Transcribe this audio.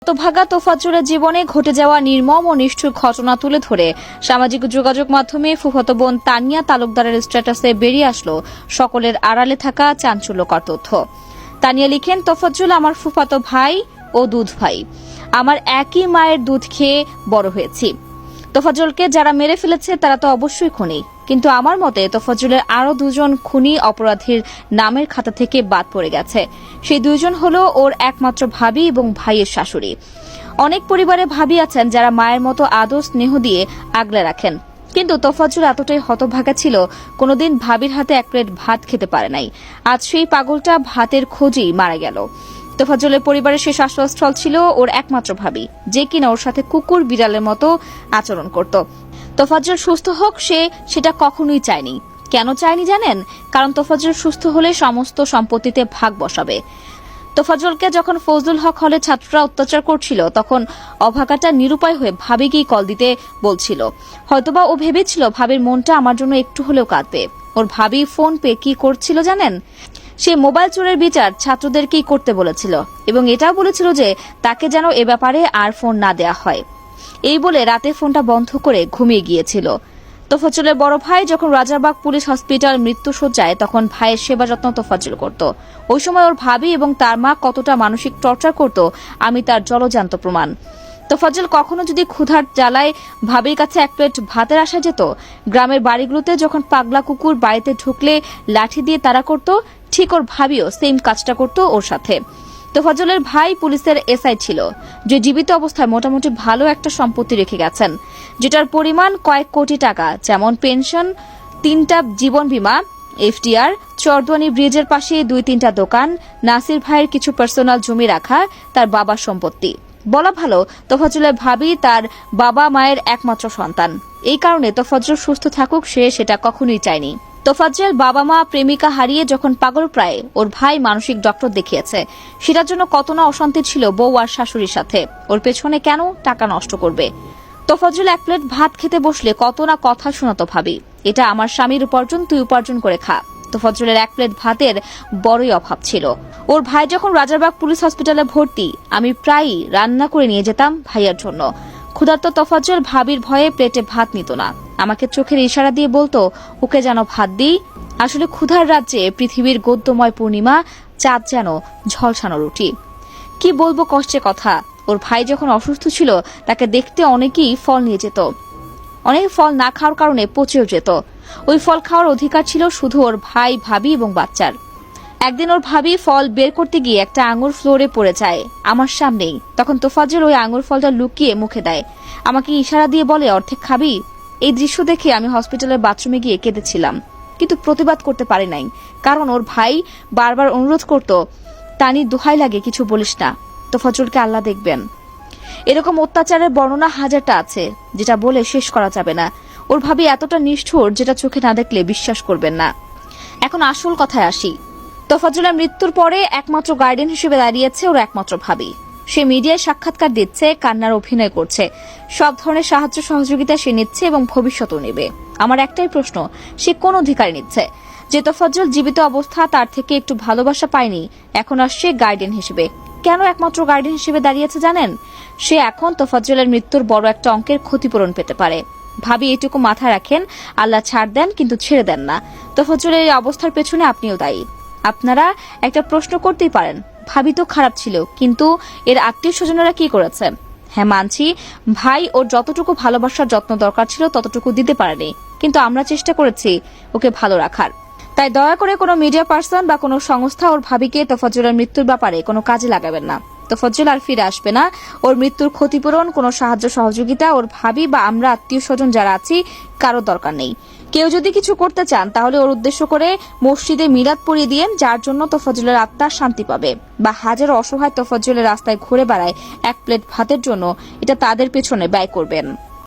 হতভাগা তোফাজ্জলের জীবনে ঘটে যাওয়া নির্মম ও নিষ্ঠুর ঘটনা তুলে ধরে সামাজিক যোগাযোগ মাধ্যমে ফুফাতো বোন তানিয়া তালুকদারের স্ট্যাটাসে বেরিয়ে আসলো সকলের আড়ালে থাকা চাঞ্চল্যকর তথ্য। তানিয়া লিখেন, তোফাজ্জল আমার ফুফাতো ভাই ও দুধ ভাই। আমার একই মায়ের দুধ খেয়ে বড় হয়েছি। তোফাজ্জলকে যারা মেরে ফেলেছে তারা তো অবশ্যই খুনি, কিন্তু আমার মতে তোফাজ্জলের আরো দুজন খুনি অপরাধীর নামের খাতা থেকে বাদ পড়ে গেছে। সেই দুইজন হলো ওর একমাত্র ভাবি এবং ভাইয়ের শাশুড়ি। অনেক পরিবারে ভাবি আছেন যারা মায়ের মতো আদর স্নেহ দিয়ে আগলে রাখেন, কিন্তু তোফাজ্জল এতটাই হতভাগা ছিল কোনোদিন ভাবির হাতে এক প্লেট ভাত খেতে পারে নাই। আজ সেই পাগলটা ভাতের খোঁজেই মারা গেল। তোফাজ্জলের পরিবারের শেষ আশ্রয়স্থল ছিল ওর একমাত্র ভাবি, যে কিনা ওর সাথে কুকুর বিড়ালের মতো আচরণ করত। তোফাজ্জল সুস্থ হোক সেটা কখনোই চায়নি। কেন চায়নি জানেন? কারণ তোফাজ্জল সুস্থ হলে সমস্ত সম্পত্তিতে ভাগ বসাবে। তোফাজ্জলকে যখন ফজলুল হক হলে ছাত্ররা অত্যাচার করছিল তখন অভাগাটা নিরুপায় হয়ে ভাবিকেই কল দিতে বলছিল। হয়তোবা ও ভেবেছিল ভাবির মনটা আমার জন্য একটু হলেও কাঁদবে। ওর ভাবি ফোন পে কি করছিল জানেন? সে মোবাইল চোরের বিচার ছাত্রদেরকেই করতে বলেছিল এবং এটাও বলেছিল যে তাকে যেন এ ব্যাপারে আর ফোন না দেয়া হয়। এই বলে রাতে ফোনটা বন্ধ করে ঘুমিয়ে গিয়েছিল। তোফাজ্জলের বড় ভাই যখন রাজারবাগ পুলিশ হসপিটাল মৃত্যুশয্যায়, তখন ভাইয়ের সেবা যত্ন তোফাজ্জল করত। ওই সময় ওর ভাবি এবং তার মা কতটা মানসিক টর্চার করত আমি তার জলজান্ত প্রমাণ। তোফাজ্জল কখনো যদি ক্ষুধার জ্বালায় ভাবির কাছে এক প্লেট ভাতের আশা যেত, গ্রামের বাড়িগুলোতে যখন পাগলা কুকুর বাড়িতে ঢুকলে লাঠি দিয়ে তাড়া করত, ঠিক ওর ভাবিও সেম কাজটা করত ওর সাথে। তোফাজ্জলের ভাই পুলিশের এসআই ছিল, যে জীবিত অবস্থায় মোটামুটি ভালো একটা সম্পত্তি রেখে গেছেন, যেটার পরিমাণ কয়েক কোটি টাকা, যেমন পেনশন, 3টা জীবন বীমা, এফডিআর, চরদুয়ানি ব্রিজের পাশে 2-3টা দোকান, নাসির ভাইয়ের কিছু পার্সোনাল জমি রাখা তার বাবার সম্পত্তি। বলা ভালো, তোফাজ্জলের ভাবি তার বাবা মায়ের একমাত্র সন্তান। এই কারণে তোফাজ্জল সুস্থ থাকুক সেটা কখনোই চায়নি। তোফাজ্জল বাবা মা প্রেমিকা হারিয়ে যখন পাগলপ্রায় ওর ভাই মানসিক ডক্টর দেখিয়েছে, সেটার জন্য কত না অশান্তি ছিল বউ আর শাশুড়ির সাথে। ওর পেছনে কেন টাকা নষ্ট করবে? তোফাজ্জল এক প্লেট ভাত খেতে বসলে কত না কথা শোনাতো ভাবি, এটা আমার স্বামীর উপার্জন, তুই উপার্জন করে খা। তোফাজ্জলের এক প্লেট ভাতের বড়ই অভাব ছিল। ওর ভাই যখন রাজারবাগ পুলিশ হসপিটালে ভর্তি, আমি প্রায়ই রান্না করে নিয়ে যেতাম ভাইয়ার জন্য। ক্ষুধার্ত তোফাজ্জল ভাবির ভয়ে প্লেটে ভাত নিত না, আমাকে চোখের ইশারা দিয়ে বলতো ওকে যেন ভাত দিই। আসলে ক্ষুধার রাজ্যে পৃথিবীর গদ্যময় পূর্ণিমা চাঁদ যেন ঝলসানো রুটি। কি বলবো কষ্টের কথা। ওর ভাই যখন অসুস্থ ছিল তাকে দেখতে অনেকেই ফল নিয়ে যেত। অনেকে ফল না খাওয়ার কারণে পচেও যেত। ওই ফল খাওয়ার অধিকার ছিল শুধু ওর ভাই, ভাবি এবং বাচ্চার। একদিন ওর ভাবি ফল বের করতে গিয়ে একটা আঙুর ফ্লোরে পড়ে যায় আমার সামনেই। তখন তোফাজ্জল ওই আঙুর ফলটা লুকিয়ে মুখে দেয়, আমাকে ইশারা দিয়ে বলে, অর্ধেক খাবি? এই দৃশ্য দেখে আমি হসপিটালের বাথরুমে গিয়ে কেঁদেছিলাম, কিন্তু প্রতিবাদ করতে পারি নাই, কারণ ওর ভাই বারবার অনুরোধ করত, তানি দোহাই লাগে কিছু বলিস না, তোফাজ্জলকে আল্লাহ দেখবেন। এরকম অত্যাচারের বর্ণনা হাজারটা আছে, যেটা বলে শেষ করা যাবে না। ওর ভাবি এতটা নিষ্ঠুর যেটা চোখে না দেখলে বিশ্বাস করবেন না। এখন আসল কথায় আসি। তোফাজ্জলের মৃত্যুর পরে একমাত্র গার্ডিয়ান হিসেবে দাঁড়িয়েছে ওর একমাত্র ভাবি। সে মিডিয়ায় সাক্ষাৎকার দিচ্ছে, কান্নার অভিনয় করছে, সব ধরনের সাহায্য সহযোগিতা সে নিচ্ছে এবং ভবিষ্যতেও নেবে। আমার একটাই প্রশ্ন, সে কোন অধিকার নিচ্ছে? যে তোফাজ্জল জীবিত অবস্থা তার থেকে একটু ভালোবাসা পায়নি, এখন আসছে গার্ডিয়ান হিসেবে। কেন একমাত্র গার্ডিয়ান হিসেবে দাঁড়িয়েছে জানেন? সে এখন তোফাজ্জলের মৃত্যুর বড় একটা অঙ্কের ক্ষতিপূরণ পেতে পারে। ভাবি এটুকু মাথায় রাখেন, আল্লাহ ছাড় দেন কিন্তু ছেড়ে দেন না। তোফাজ্জলের এই অবস্থার পেছনে আপনিও দায়ী। আপনারা একটা প্রশ্ন করতেই পারেন, ভাবি তো খারাপ ছিল, কিন্তু এর আত্মীয় স্বজনেরা কি করেছে? হ্যাঁ মানছি, ভাই ওর যতটুকু ভালোবাসার যত্ন দরকার ছিল ততটুকু দিতে পারেনি, কিন্তু আমরা চেষ্টা করেছি ওকে ভালো রাখার। তাই দয়া করে কোনো মিডিয়া পার্সন বা কোনো সংস্থা ওর ভাবিকে তোফাজ্জলের মৃত্যুর ব্যাপারে কোনো কাজে লাগাবেন না। তোফাজ্জল আর ফিরে আসবে না। ওর মৃত্যুর ক্ষতিপূরণ, কোনো সাহায্য সহযোগিতা ওর ভাবি বা আমরা আত্মীয় স্বজন যারা আছি কারো দরকার নেই। কেউ যদি কিছু করতে চান তাহলে ওর উদ্দেশ্য করে মসজিদে মিলাদ পড়িয়ে দিয়েন, যার জন্য তোফাজ্জলের আত্মা শান্তি পাবে। বা হাজারো অসহায় তোফাজ্জলের রাস্তায় ঘুরে বেড়ায় এক প্লেট ভাতের জন্য, এটা তাদের পেছনে ব্যয় করবেন।